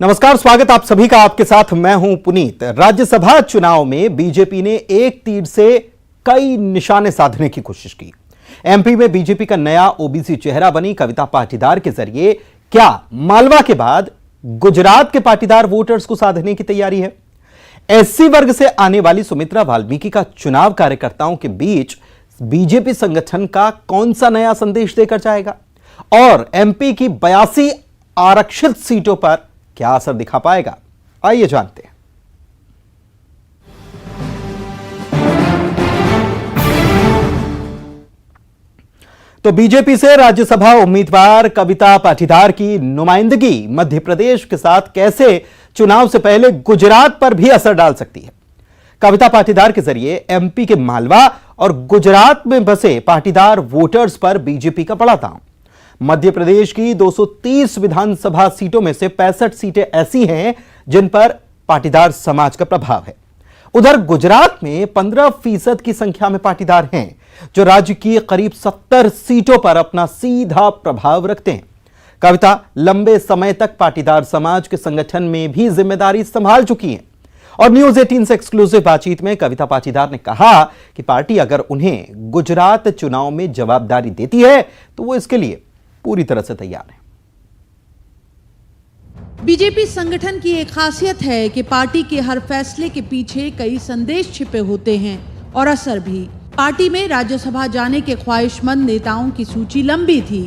नमस्कार, स्वागत आप सभी का। आपके साथ मैं हूं पुनीत। राज्यसभा चुनाव में बीजेपी ने एक तीर से कई निशाने साधने की कोशिश की। एमपी में बीजेपी का नया ओबीसी चेहरा बनी कविता पाटीदार के जरिए क्या मालवा के बाद गुजरात के पाटीदार वोटर्स को साधने की तैयारी है? एससी वर्ग से आने वाली सुमित्रा वाल्मीकि का चुनाव कार्यकर्ताओं के बीच बीजेपी संगठन का कौन सा नया संदेश देकर जाएगा? और एमपी की 82 आरक्षित सीटों पर क्या असर दिखा पाएगा? आइए जानते हैं। तो बीजेपी से राज्यसभा उम्मीदवार कविता पाटीदार की नुमाइंदगी मध्य प्रदेश के साथ कैसे चुनाव से पहले गुजरात पर भी असर डाल सकती है? कविता पाटीदार के जरिए एमपी के मालवा और गुजरात में बसे पाटीदार वोटर्स पर बीजेपी का बड़ा दांव। मध्य प्रदेश की 230 विधानसभा सीटों में से 65 सीटें ऐसी हैं जिन पर पाटीदार समाज का प्रभाव है। उधर गुजरात में 15% की संख्या में पाटीदार हैं जो राज्य की करीब 70 सीटों पर अपना सीधा प्रभाव रखते हैं। कविता लंबे समय तक पाटीदार समाज के संगठन में भी जिम्मेदारी संभाल चुकी हैं और न्यूज 18 से एक्सक्लूसिव बातचीत में कविता पाटीदार ने कहा कि पार्टी अगर उन्हें गुजरात चुनाव में जवाबदारी देती है तो वो इसके लिए पूरी तरह से तैयार है। बीजेपी संगठन की एक खासियत है कि पार्टी के हर फैसले के पीछे कई संदेश छिपे होते हैं और असर भी। पार्टी में राज्यसभा जाने के ख्वाहिशमंद नेताओं की सूची लंबी थी,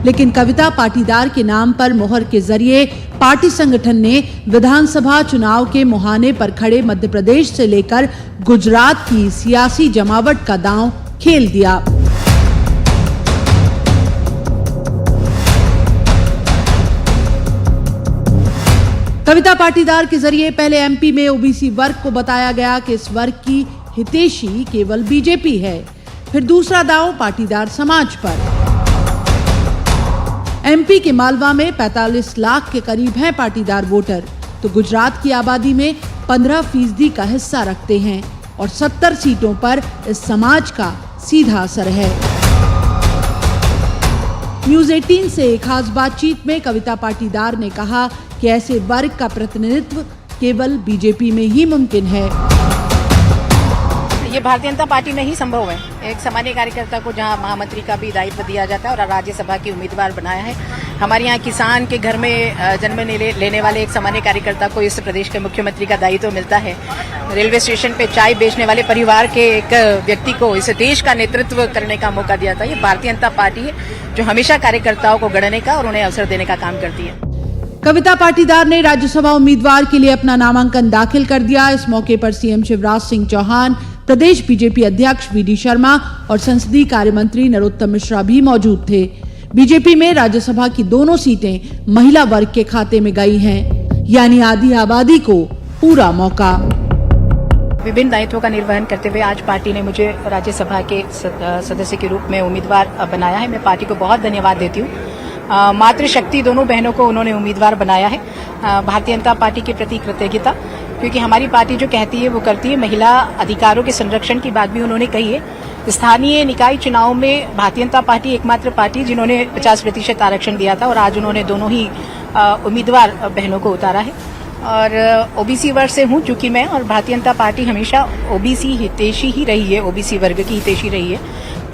लेकिन कविता पाटीदार के नाम पर मोहर के जरिए पार्टी संगठन ने विधानसभा चुनाव के मुहाने पर खड़े मध्य प्रदेश से लेकर गुजरात की सियासी जमावट का दांव खेल दिया। कविता पाटीदार के जरिए पहले एमपी में ओबीसी वर्ग को बताया गया कि इस वर्ग की हितैषी केवल बीजेपी है। फिर दूसरा दांव पाटीदार समाज पर। एमपी के मालवा में 45 लाख के करीब हैं पाटीदार वोटर, तो गुजरात की आबादी में 15% का हिस्सा रखते हैं और 70 सीटों पर इस समाज का सीधा असर है। न्यूज 18 से खास बातचीत में कविता पाटीदार ने कहा कि ऐसे वर्ग का प्रतिनिधित्व केवल बीजेपी में ही मुमकिन है। ये भारतीय जनता पार्टी में ही संभव है। एक सामान्य कार्यकर्ता को जहां महामंत्री का भी दायित्व दिया जाता है और राज्यसभा की उम्मीदवार बनाया है। हमारे यहाँ किसान के घर में जन्म लेने वाले एक सामान्य कार्यकर्ता को इस प्रदेश के मुख्यमंत्री का दायित्व मिलता है। रेलवे स्टेशन पे चाय बेचने वाले परिवार के एक व्यक्ति को इस देश का नेतृत्व करने का मौका दिया था। ये भारतीय जनता पार्टी है जो हमेशा कार्यकर्ताओं को गढ़ने का और उन्हें अवसर देने का काम करती है। कविता पाटीदार ने राज्यसभा उम्मीदवार के लिए अपना नामांकन दाखिल कर दिया। इस मौके पर सीएम शिवराज सिंह चौहान, प्रदेश बीजेपी अध्यक्ष वीडी शर्मा और संसदीय कार्य मंत्री नरोत्तम मिश्रा भी मौजूद थे। बीजेपी में राज्यसभा की दोनों सीटें महिला वर्ग के खाते में गई हैं, यानी आधी आबादी को पूरा मौका। विभिन्न दायित्वों का निर्वहन करते हुए आज पार्टी ने मुझे राज्यसभा के सदस्य के रूप में उम्मीदवार बनाया है। मैं पार्टी को बहुत धन्यवाद देती हूँ। मातृशक्ति दोनों बहनों को उन्होंने उम्मीदवार बनाया है। भारतीय जनता पार्टी के प्रति कृतज्ञता, क्योंकि हमारी पार्टी जो कहती है वो करती है। महिला अधिकारों के संरक्षण की बात भी उन्होंने कही है। स्थानीय निकाय चुनाव में भारतीय जनता पार्टी एकमात्र पार्टी जिन्होंने 50% आरक्षण दिया था और आज उन्होंने दोनों ही उम्मीदवार बहनों को उतारा है। और ओबीसी वर्ग से हूँ चूंकि मैं, और भारतीय जनता पार्टी हमेशा ओबीसी हितैषी ही रही है, ओबीसी वर्ग की हितैषी रही है।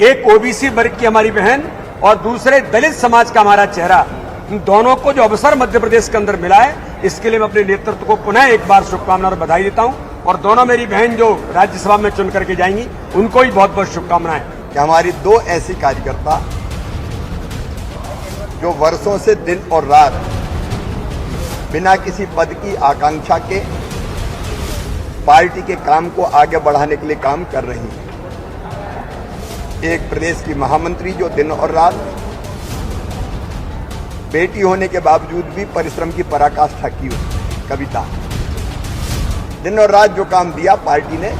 एक ओबीसी वर्ग की हमारी बहन और दूसरे दलित समाज का हमारा चेहरा, इन दोनों को जो अवसर मध्य प्रदेश के अंदर मिला है, इसके लिए मैं अपने नेतृत्व को पुनः एक बार शुभकामनाएं और बधाई देता हूं। और दोनों मेरी बहन जो राज्यसभा में चुन करके जाएंगी उनको भी बहुत बहुत शुभकामनाएं। कि हमारी दो ऐसी कार्यकर्ता जो वर्षों से दिन और रात बिना किसी पद की आकांक्षा के पार्टी के काम को आगे बढ़ाने के लिए काम कर रही है। एक प्रदेश की महामंत्री जो दिन और रात बेटी होने के बावजूद भी परिश्रम की पराकाष्ठा की कविता, दिन और रात जो काम दिया पार्टी ने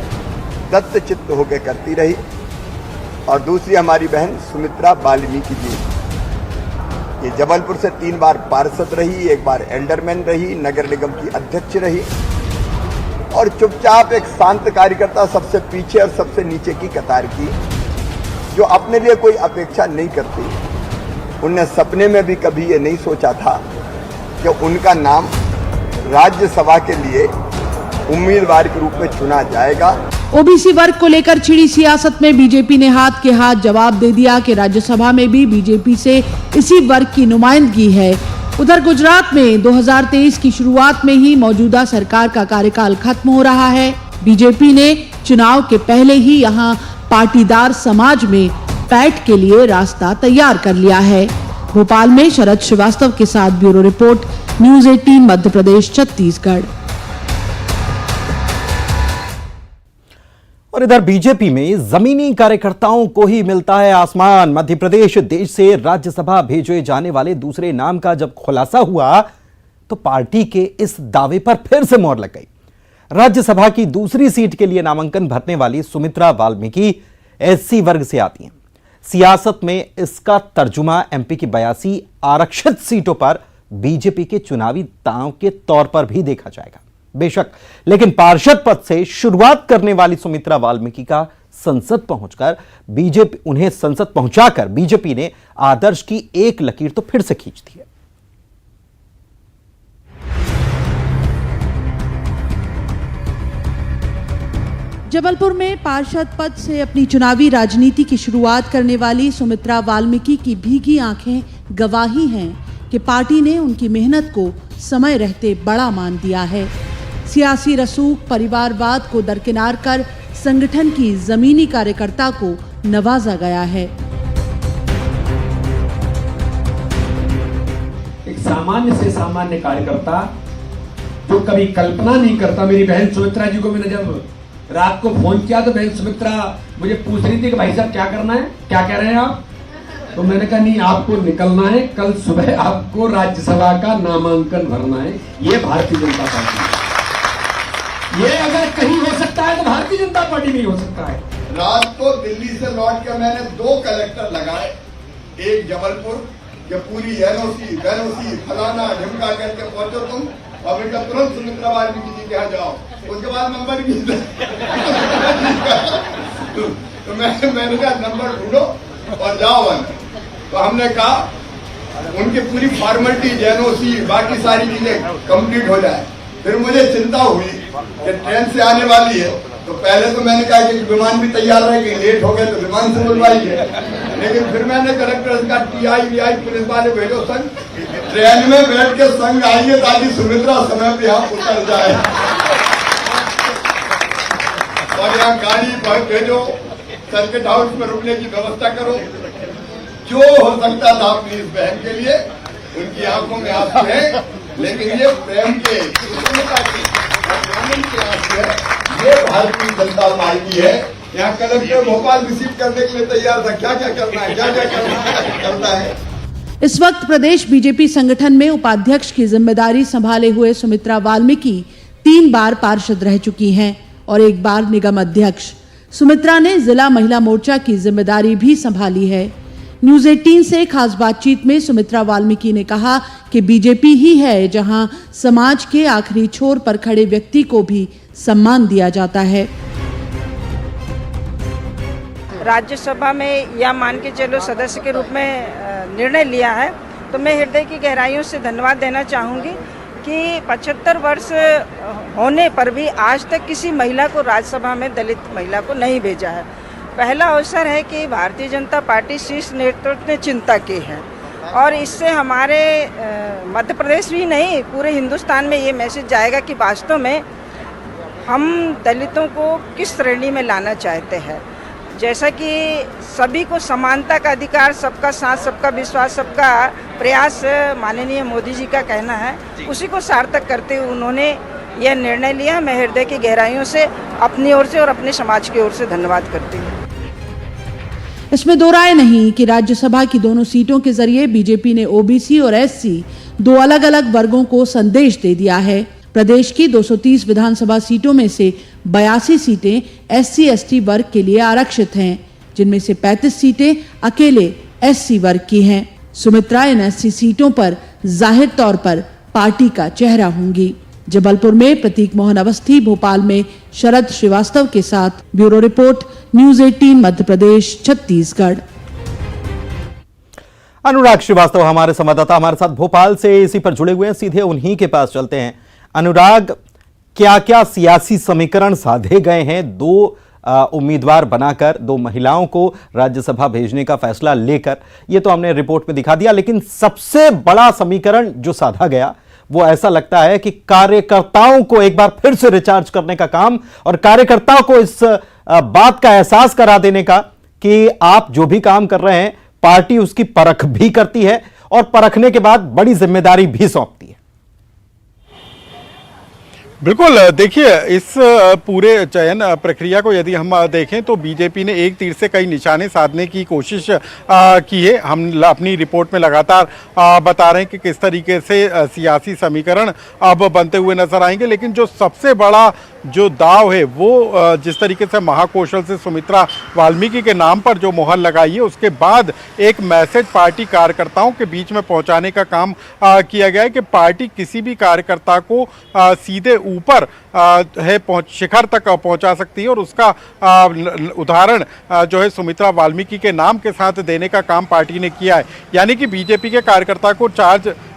दत्त चित्त होकर करती रही। और दूसरी हमारी बहन सुमित्रा वाल्मीकि जी, ये जबलपुर से 3 बार पार्षद रही, 1 बार एल्डरमैन रही, नगर निगम की अध्यक्ष रही और चुपचाप एक शांत कार्यकर्ता, सबसे पीछे और सबसे नीचे की कतार की, जो अपने लिए कोई अपेक्षा नहीं करती उनने सपने में भी कभी ये नहीं सोचा था कि उनका नाम राज्यसभा के लिए उम्मीदवार के रूप में चुना जाएगा। ओबीसी वर्ग को लेकर छिड़ी सियासत में बीजेपी ने हाथ के हाथ जवाब दे दिया कि राज्यसभा में भी बीजेपी से इसी वर्ग की नुमाइंदगी है। उधर गुजरात में 2023 की शुरुआत में ही मौजूदा सरकार का कार्यकाल खत्म हो रहा है। बीजेपी ने चुनाव के पहले ही यहां पाटीदार समाज में पैठ के लिए रास्ता तैयार कर लिया है। भोपाल में शरद श्रीवास्तव के साथ bureau report, news 18 Madhya Pradesh Chhattisgarh. और इधर बीजेपी में जमीनी कार्यकर्ताओं को ही मिलता है आसमान। मध्य प्रदेश देश से राज्यसभा भेजे जाने वाले दूसरे नाम का जब खुलासा हुआ तो पार्टी के इस दावे पर फिर से मोहर लग गई। राज्यसभा की दूसरी सीट के लिए नामांकन भरने वाली सुमित्रा वाल्मीकि एससी वर्ग से आती हैं। सियासत में इसका तर्जुमा एमपी की 82 आरक्षित सीटों पर बीजेपी के चुनावी दांव के तौर पर भी देखा जाएगा। बेशक, लेकिन पार्षद पद से शुरुआत करने वाली सुमित्रा वाल्मीकि का संसद पहुंचाकर बीजेपी ने आदर्श की एक लकीर तो फिर से खींच दी है। जबलपुर में पार्षद पद से अपनी चुनावी राजनीति की शुरुआत करने वाली सुमित्रा वाल्मीकि की भीगी आंखें गवाही हैं कि पार्टी ने उनकी मेहनत को समय रहते बड़ा मान दिया है। सियासी रसूख, परिवारवाद को दरकिनार कर संगठन की जमीनी कार्यकर्ता को नवाजा गया है। एक सामान्य से सामान्य कार्यकर्ता जो कभी कल्पना नहीं करता। मेरी बहन सुमित्रा जी को मैंने जब रात को फोन किया तो बहन सुमित्रा मुझे पूछ रही थी कि भाई साहब क्या करना है, क्या कह रहे हैं आप? तो मैंने कहा नहीं, आपको निकलना है, कल सुबह आपको राज्यसभा का नामांकन भरना है। ये भारतीय जनता पार्टी, ये अगर कहीं हो सकता है तो भारतीय जनता पार्टी में हो सकता है। रात को दिल्ली से लौट कर मैंने 2 कलेक्टर लगाए, एक जबलपुर के पूरी एनओसी फलाना ढिमका करके पहुंचो तुम, और बेटा तुरंत सुमित्रा वाल्मीकि जी के यहाँ जाओ। उसके बाद नंबर भी तो मैंने कहा नंबर ढूंढो और जाओ अंदर। तो हमने कहा उनकी पूरी फॉर्मेलिटी एनओसी बाकी सारी चीजें कंप्लीट हो जाए। फिर मुझे चिंता हुई कि ट्रेन से आने वाली है, तो पहले तो मैंने कहा कि विमान भी तैयार रहेगी, लेट हो गए तो विमान से बुलवाइए। लेकिन फिर मैंने कलेक्टर का टीआई पुलिस वाले भेजो संग, ट्रेन में बैठ के संग आएंगे ताकि सुमित्रा समय पे यहाँ उतर जाए। और यहाँ गाड़ी भेजो, सर्किट हाउस में रुकने की व्यवस्था करो। जो हो सकता था अपनी इस बहन के लिए, उनकी आंखों में आंसू है, लेकिन ये प्रेम के आंसू है। ये भारतीय जनता पार्टी है। यहाँ कलेक्टर भोपाल रिसीव करने के लिए तैयार था, क्या क्या करना है, क्या क्या करना है। इस वक्त प्रदेश बीजेपी संगठन में उपाध्यक्ष की जिम्मेदारी संभाले हुए सुमित्रा वाल्मीकि 3 बार पार्षद रह चुकी हैं और 1 बार निगम अध्यक्ष। सुमित्रा ने जिला महिला मोर्चा की जिम्मेदारी भी संभाली है। न्यूज़ 18 से खास बातचीत में सुमित्रा वाल्मीकि ने कहा कि बीजेपी ही है जहां समाज के आखिरी छोर पर खड़े व्यक्ति को भी सम्मान दिया जाता है। राज्यसभा में या मान के चलो सदस्य के रूप में निर्णय लिया है, तो मैं हृदय की गहराइयों से धन्यवाद देना चाहूँगी कि 75 वर्ष होने पर भी आज तक किसी महिला को राज्यसभा में, दलित महिला को नहीं भेजा है। पहला अवसर है कि भारतीय जनता पार्टी शीर्ष नेतृत्व ने चिंता की है, और इससे हमारे मध्य प्रदेश भी नहीं पूरे हिंदुस्तान में ये मैसेज जाएगा कि वास्तव में हम दलितों को किस श्रेणी में लाना चाहते हैं। जैसा कि सभी को समानता का अधिकार, सबका साथ, सबका विश्वास, सबका प्रयास माननीय मोदी जी का कहना है, उसी को सार्थक करते हुए उन्होंने यह निर्णय लिया। मैं हृदय की गहराइयों से अपनी ओर से और अपने समाज की ओर से धन्यवाद करती हूँ। इसमें दो राय नहीं कि राज्यसभा की दोनों सीटों के जरिए बीजेपी ने ओबीसी और एससी 2 अलग अलग वर्गों को संदेश दे दिया है। प्रदेश की 230 विधानसभा सीटों में से 82 सीटें एससी एसटी वर्ग के लिए आरक्षित हैं, जिनमें से 35 सीटें अकेले एससी वर्ग की हैं। सुमित्रा इन एससी सीटों पर जाहिर तौर पर पार्टी का चेहरा होंगी। जबलपुर में प्रतीक मोहन अवस्थी, भोपाल में शरद श्रीवास्तव के साथ bureau report, news 18 Madhya Pradesh Chhattisgarh. अनुराग श्रीवास्तव हमारे संवाददाता हमारे साथ भोपाल से इसी पर जुड़े हुए हैं, सीधे उन्हीं के पास चलते हैं। अनुराग, क्या क्या सियासी समीकरण साधे गए हैं दो उम्मीदवार बनाकर, दो महिलाओं को राज्यसभा भेजने का फैसला लेकर? ये तो हमने रिपोर्ट में दिखा दिया, लेकिन सबसे बड़ा समीकरण जो साधा गया वो ऐसा लगता है कि कार्यकर्ताओं को एक बार फिर से रिचार्ज करने का काम और कार्यकर्ताओं को इस बात का एहसास करा देने का कि आप जो भी काम कर रहे हैं पार्टी उसकी परख भी करती है और परखने के बाद बड़ी जिम्मेदारी भी सौंपती है। बिल्कुल, देखिए इस पूरे चयन प्रक्रिया को यदि हम देखें तो बीजेपी ने एक तीर से कई निशाने साधने की कोशिश की है। हम अपनी रिपोर्ट में लगातार बता रहे हैं कि किस तरीके से सियासी समीकरण अब बनते हुए नजर आएंगे, लेकिन जो सबसे बड़ा जो दाव है वो जिस तरीके से महाकौशल से सुमित्रा वाल्मीकि के नाम पर जो मोहर लगाई है, उसके बाद एक मैसेज पार्टी कार्यकर्ताओं के बीच में पहुंचाने का काम किया गया है कि पार्टी किसी भी कार्यकर्ता को सीधे ऊपर है शिखर तक पहुंचा सकती है, और उसका उदाहरण जो है सुमित्रा वाल्मीकि के नाम के साथ देने का काम पार्टी ने किया है। यानी कि बीजेपी के कार्यकर्ता को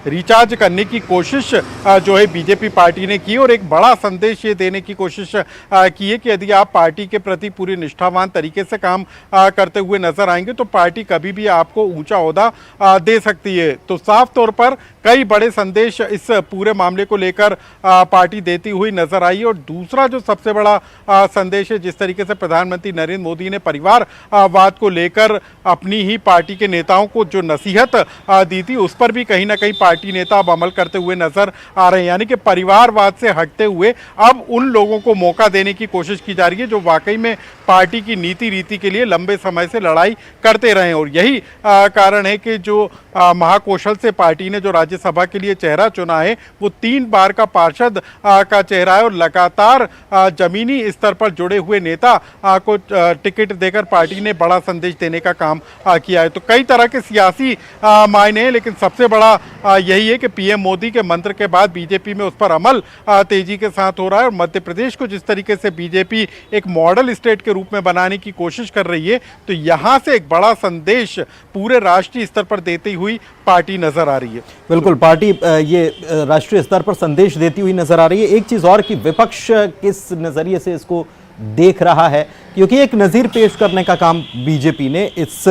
रिचार्ज करने की कोशिश जो है बीजेपी पार्टी ने की, और एक बड़ा संदेश ये देने की कोशिश की है कि यदि आप पार्टी के प्रति पूरी निष्ठावान तरीके से काम करते हुए नजर आएंगे तो पार्टी कभी भी आपको ऊंचा ओहदा दे सकती है। तो साफ तौर पर कई बड़े संदेश इस पूरे मामले को लेकर पार्टी देती हुई नजर आई। और दूसरा जो सबसे बड़ा संदेश है, जिस तरीके से प्रधानमंत्री नरेंद्र मोदी ने परिवारवाद को लेकर अपनी ही पार्टी के नेताओं को जो नसीहत दी थी, उस पर भी कहीं ना कहीं पार्टी नेता अब अमल करते हुए नजर आ रहे हैं। यानी कि परिवारवाद से हटते हुए अब उन लोगों को मौका देने की कोशिश की जा रही है जो वाकई में पार्टी की नीति रीति के लिए लंबे समय से लड़ाई करते रहे हैं। और यही कारण है कि जो महाकौशल से पार्टी ने जो राज्यसभा के लिए चेहरा चुना है वो 3 बार का पार्षद का चेहरा है, और लगातार जमीनी स्तर पर जुड़े हुए नेता को टिकट देकर पार्टी ने बड़ा संदेश देने का काम किया है। तो कई तरह के सियासी मायने हैं, लेकिन सबसे बड़ा यही है कि पीएम मोदी के मंत्र के बाद बीजेपी में उस पर अमल तेजी के साथ हो रहा है। और मध्य प्रदेश को जिस तरीके से बीजेपी एक मॉडल स्टेट के रूप में बनाने की कोशिश कर रही है, तो यहां से एक बड़ा संदेश पूरे राष्ट्रीय स्तर पर देती हुई पार्टी नजर आ रही है। बिल्कुल, पार्टी ये राष्ट्रीय स्तर पर संदेश देती हुई नजर आ रही है। एक चीज और कि विपक्ष किस नजरिए से इसको देख रहा है, क्योंकि एक नजीर पेश करने का काम बीजेपी ने इस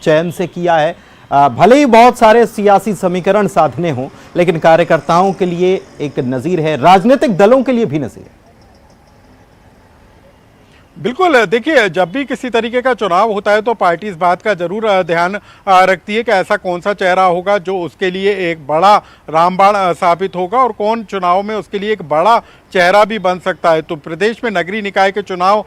चयन से किया है। भले ही बहुत सारे सियासी समीकरण साधने हों, लेकिन कार्यकर्ताओं के लिए एक नजीर है, राजनीतिक दलों के लिए भी नजीर है। बिल्कुल, देखिए जब भी किसी तरीके का चुनाव होता है तो पार्टी इस बात का जरूर ध्यान रखती है कि ऐसा कौन सा चेहरा होगा जो उसके लिए एक बड़ा रामबाण साबित होगा, और कौन चुनाव में उसके लिए एक बड़ा चेहरा भी बन सकता है। तो प्रदेश में नगरीय निकाय के चुनाव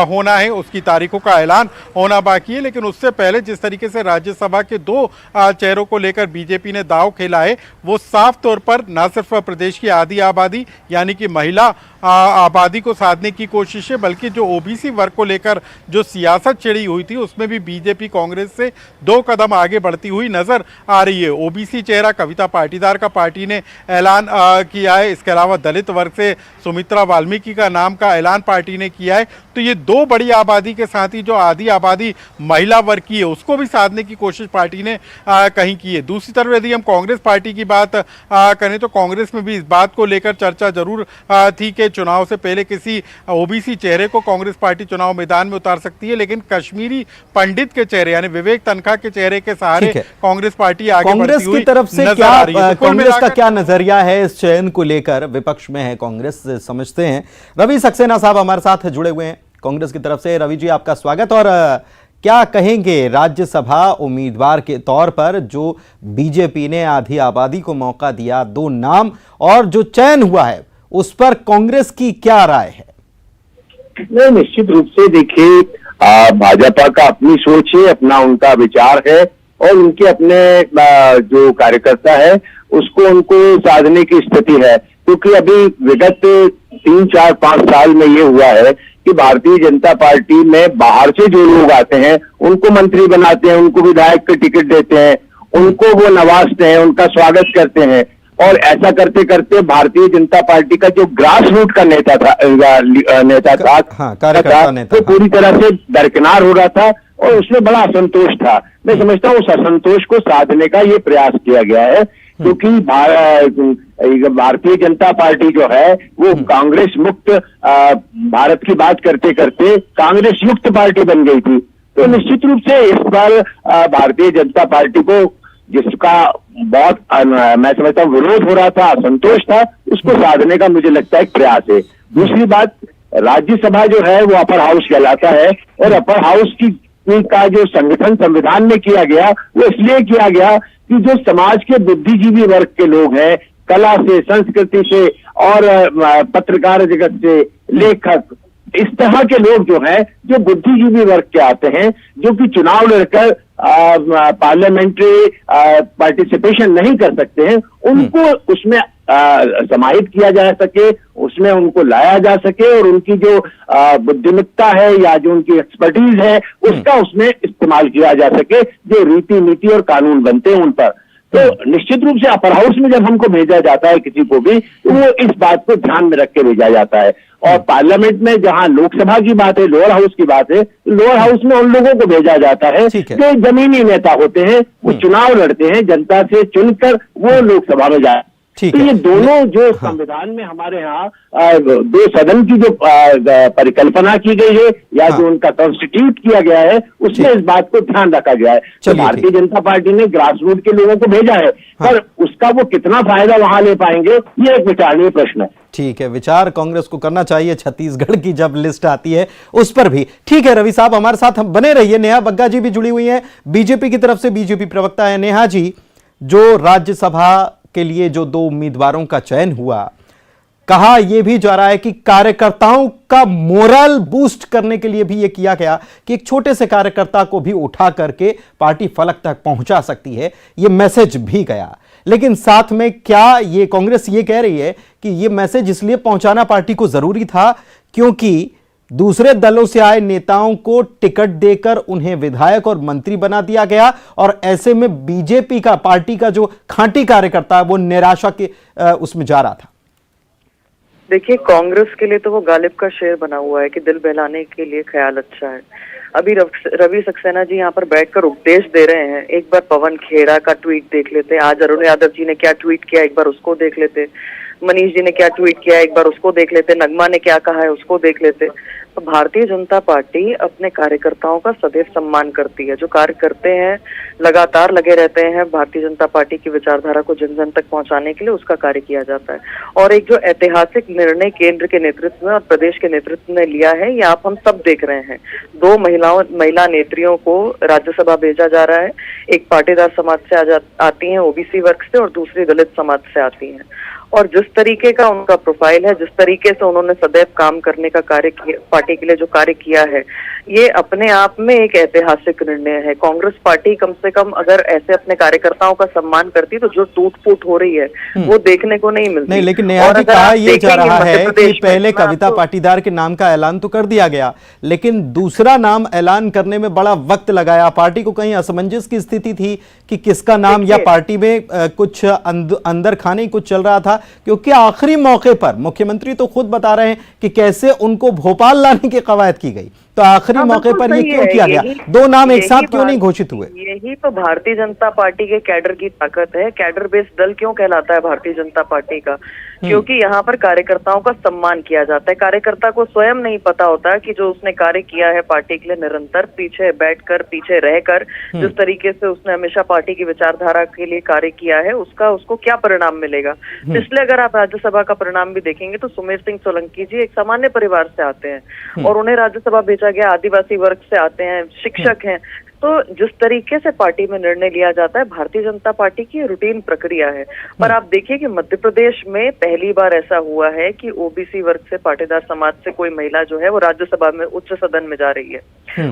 होना है, उसकी तारीखों का ऐलान होना बाकी है, लेकिन उससे पहले जिस तरीके से राज्यसभा के 2 चेहरों को लेकर बीजेपी ने दांव खेला है, वो साफ तौर पर न सिर्फ प्रदेश की आधी आबादी यानी कि महिला आबादी को साधने की कोशिश है, बल्कि जो ओबीसी वर्ग को लेकर जो सियासत छिड़ी हुई थी उसमें भी बीजेपी कांग्रेस से 2 कदम आगे बढ़ती हुई नजर आ रही है। ओबीसी चेहरा कविता पाटीदार का पार्टी ने ऐलान किया है, इसके अलावा दलित वर्ग से सुमित्रा वाल्मीकि का नाम का ऐलान पार्टी ने किया है। तो ये 2 बड़ी आबादी के साथ ही जो आधी आबादी महिला वर्ग की है उसको भी साधने की कोशिश पार्टी ने कहीं की है। दूसरी तरफ यदि हम कांग्रेस पार्टी की बात करें तो कांग्रेस में भी इस बात को लेकर चर्चा जरूर थी कि चुनाव से पहले किसी ओबीसी चेहरे को कांग्रेस पार्टी चुनाव मैदान में उतार सकती है, लेकिन कश्मीरी पंडित के चेहरे यानी विवेक तनखा के चेहरे के सहारे कांग्रेस पार्टी आगे बढ़ती हुई तरफ से नजर आ रही है। कांग्रेस का क्या नजरिया है इस चयन को लेकर? विपक्ष में है कांग्रेस, समझते हैं। रवि सक्सेना साहब हमारे साथ जुड़े हुए हैं कांग्रेस की तरफ से। रवि जी, आपका स्वागत। और क्या कहेंगे राज्यसभा उम्मीदवार के तौर पर जो बीजेपी ने आधी आबादी को मौका दिया, 2 नाम और जो चयन हुआ है उस पर कांग्रेस की क्या राय है? नहीं, निश्चित रूप से देखिए भाजपा का अपनी सोच है, अपना उनका विचार है, और उनके अपने जो कार्यकर्ता है उसको उनको साधने की स्थिति है। क्योंकि अभी विगत 3, 4, 5 साल में ये हुआ है कि भारतीय जनता पार्टी में बाहर से जो लोग आते हैं उनको मंत्री बनाते हैं, उनको विधायक के टिकट देते हैं, उनको वो नवाजते हैं, उनका स्वागत करते हैं, और ऐसा करते करते भारतीय जनता पार्टी का जो ग्रास रूट का नेता था कार्यकर्ता नेता, वो पूरी तरह से दरकिनार हो रहा था। और उसमें बड़ा असंतोष था। मैं समझता हूँ उस असंतोष को साधने का ये प्रयास किया गया है, क्योंकि भारतीय जनता पार्टी जो है वो कांग्रेस मुक्त भारत की बात करते करते कांग्रेस युक्त पार्टी बन गई थी। तो निश्चित रूप से इस बार भारतीय जनता पार्टी को, जिसका बहुत मैं समझता हूँ विरोध हो रहा था, असंतोष था, उसको साधने का मुझे लगता है एक प्रयास है। दूसरी बात, राज्यसभा जो है वो अपर हाउस कहलाता है, और अपर हाउस का जो संगठन संविधान में किया गया वो इसलिए किया गया कि जो समाज के बुद्धिजीवी वर्ग के लोग हैं, कला से, संस्कृति से और पत्रकार जगत से, लेखक, इस तरह के लोग जो हैं, जो बुद्धिजीवी वर्ग के आते हैं, जो कि चुनाव लड़कर पार्लियामेंट्री पार्टिसिपेशन नहीं कर सकते हैं, उनको उसमें समाहित किया जा सके, उसमें उनको लाया जा सके और उनकी जो बुद्धिमत्ता है या जो उनकी एक्सपर्टीज है उसका उसमें इस्तेमाल किया जा सके, जो रीति नीति और कानून बनते हैं उन पर। तो निश्चित रूप से अपर हाउस में जब हमको भेजा जाता है किसी को भी, तो वो इस बात को ध्यान में रख के भेजा जाता है। और पार्लियामेंट में जहां लोकसभा की बात है, लोअर हाउस की बात है, लोअर हाउस में उन लोगों को भेजा जाता है जो जमीनी नेता होते हैं, वो चुनाव लड़ते हैं, जनता से चुनकर वो लोकसभा में जाए। तो ये दोनों जो संविधान में हमारे यहाँ दो सदन की जो परिकल्पना की गई है या जो उनका कॉन्स्टिट्यूट किया गया है, उसमें इस बात को ध्यान रखा गया है। तो भारतीय जनता पार्टी ने ग्रास रूट के लोगों को भेजा है, पर उसका वो कितना फायदा वहां ले पाएंगे, ये एक विचारणीय प्रश्न है। ठीक है, विचार कांग्रेस को करना चाहिए छत्तीसगढ़ की जब लिस्ट आती है उस पर भी। ठीक है रवि साहब, हमारे साथ हम बने रहिए। नेहा बग्गा जी भी जुड़ी हुई हैं, बीजेपी की तरफ से बीजेपी प्रवक्ता है। नेहा जी, जो राज्यसभा के लिए जो 2 उम्मीदवारों का चयन हुआ, कहा यह भी जा रहा है कि कार्यकर्ताओं का मोरल बूस्ट करने के लिए भी यह किया गया कि एक छोटे से कार्यकर्ता को भी उठा करके पार्टी फलक तक पहुंचा सकती है, यह मैसेज भी गया। लेकिन साथ में क्या ये कांग्रेस ये कह रही है कि यह मैसेज इसलिए पहुंचाना पार्टी को जरूरी था क्योंकि दूसरे दलों से आए नेताओं को टिकट देकर उन्हें विधायक और मंत्री बना दिया गया, और ऐसे में बीजेपी का, पार्टी का जो खांटी कार्यकर्ता है वो निराशा के उसमें जा रहा था। देखिए, कांग्रेस के लिए तो वो गालिब का शेर बना हुआ है कि दिल बहलाने के लिए ख्याल अच्छा है। अभी रवि सक्सेना जी यहाँ पर बैठकर उपदेश दे रहे हैं। एक बार पवन खेड़ा का ट्वीट देख लेते, आज अरुण यादव जी ने क्या ट्वीट किया एक बार उसको देख लेते, मनीष जी ने क्या ट्वीट किया एक बार उसको देख लेते, नगमा ने क्या कहा है उसको देख लेते। तो भारतीय जनता पार्टी अपने कार्यकर्ताओं का सदैव सम्मान करती है। जो कार्य करते हैं लगातार लगे रहते हैं भारतीय जनता पार्टी की विचारधारा को जन जन तक पहुंचाने के लिए, उसका कार्य किया जाता है। और एक जो ऐतिहासिक निर्णय केंद्र के नेतृत्व में और प्रदेश के नेतृत्व ने लिया है, ये आप हम सब देख रहे हैं। 2 महिला नेत्रियों को राज्यसभा भेजा जा रहा है। एक पाटीदार समाज से आती हैं, ओबीसी वर्ग से, और दूसरी दलित समाज से आती हैं। और जिस तरीके का उनका प्रोफाइल है, जिस तरीके से उन्होंने सदैव काम करने का कार्य किया, पार्टी के लिए जो कार्य किया है, ये अपने आप में एक ऐतिहासिक निर्णय है। कांग्रेस पार्टी कम से कम अगर ऐसे अपने कार्यकर्ताओं का सम्मान करती तो जो टूट फूट हो रही है वो देखने को नहीं मिलती। नहीं, लेकिन नेहा जी, कहा यह जा रहा है कि पहले कविता पाटीदार के नाम का ऐलान तो कर दिया गया, लेकिन दूसरा नाम ऐलान करने में बड़ा वक्त लगाया। पार्टी को कहीं असमंजस की स्थिति थी कि किसका नाम, या पार्टी में कुछ अंदर खाने कुछ चल रहा था, क्योंकि आखिरी मौके पर मुख्यमंत्री तो खुद बता रहे हैं कि कैसे उनको भोपाल लाने की कवायद की गई, तो आखिरी मौके पर ये क्यों किया गया? 2 नाम एक साथ क्यों नहीं घोषित हुए? यही तो भारतीय जनता पार्टी के कैडर की ताकत है। कैडर बेस्ड दल क्यों कहलाता है भारतीय जनता पार्टी का? क्योंकि यहाँ पर कार्यकर्ताओं का सम्मान किया जाता है। कार्यकर्ता को स्वयं नहीं पता होता कि जो उसने कार्य किया है पार्टी के लिए, निरंतर पीछे बैठकर, पीछे रहकर, जिस तरीके से उसने हमेशा पार्टी की विचारधारा के लिए कार्य किया है, उसको क्या परिणाम मिलेगा। पिछले अगर आप राज्यसभा का परिणाम भी देखेंगे तो सुमेर सिंह सोलंकी जी एक सामान्य परिवार से आते हैं और उन्हें राज्यसभा भेजा गया, आदिवासी वर्ग से आते हैं, शिक्षक हैं। तो जिस तरीके से पार्टी में निर्णय लिया जाता है, भारतीय जनता पार्टी की रूटीन प्रक्रिया है। पर आप देखिए कि मध्य प्रदेश में पहली बार ऐसा हुआ है कि ओबीसी वर्ग से, पाटीदार समाज से कोई महिला जो है वो राज्यसभा में, उच्च सदन में जा रही है।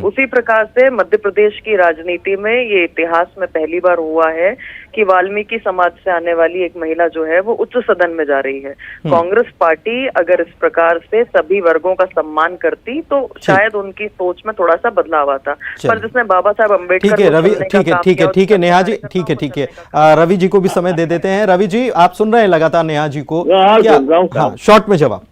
उसी प्रकार से मध्य प्रदेश की राजनीति में ये इतिहास में पहली बार हुआ है कि वाल्मीकि समाज से आने वाली एक महिला जो है वो उच्च सदन में जा रही है। कांग्रेस पार्टी अगर इस प्रकार से सभी वर्गों का सम्मान करती तो शायद उनकी सोच में थोड़ा सा बदलाव आता। पर जिसने बाबा साहब अम्बेडकर, ठीक है रवि, ठीक है नेहा जी, ठीक है रवि जी को भी समय दे देते हैं। रवि जी, आप सुन रहे हैं लगातार नेहा जी को, क्या शॉर्ट में जवाब?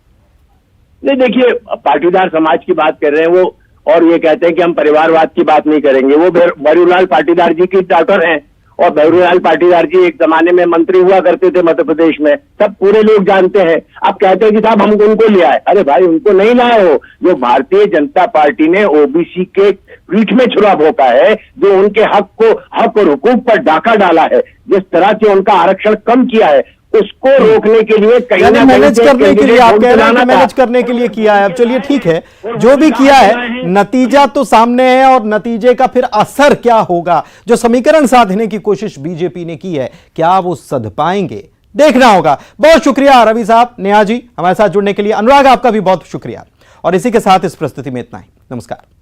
नहीं, देखिए, पाटीदार समाज की बात कर रहे हैं वो, और ये कहते हैं कि हम परिवारवाद की बात नहीं करेंगे। वो बरूलाल पाटीदार जी की डॉटर हैं और बरूलाल पाटीदार जी एक जमाने में मंत्री हुआ करते थे मध्य प्रदेश में, सब पूरे लोग जानते हैं। अब कहते हैं कि साहब हम उनको ले आए। अरे भाई, उनको नहीं लाए हो। जो भारतीय जनता पार्टी ने ओबीसी के पीठ में छुरा भोंका है, जो उनके हक और हुकूक पर डाका डाला है, जिस तरह से उनका आरक्षण कम किया है, उसको रोकने के लिए कहीं ना मैनेज कहीं करने के लिए आप कह रहे हैं कि मैनेज करने के लिए किया है। अब चलिए ठीक है, जो भी किया है नतीजा तो सामने है और नतीजे का फिर असर क्या होगा, जो समीकरण साधने की कोशिश बीजेपी ने की है, क्या वो सध पाएंगे, देखना होगा। बहुत शुक्रिया रवि साहब, नेहा जी, हमारे साथ जुड़ने के लिए। अनुराग, आपका भी बहुत शुक्रिया। और इसी के साथ इस प्रस्तुति में इतना ही। नमस्कार।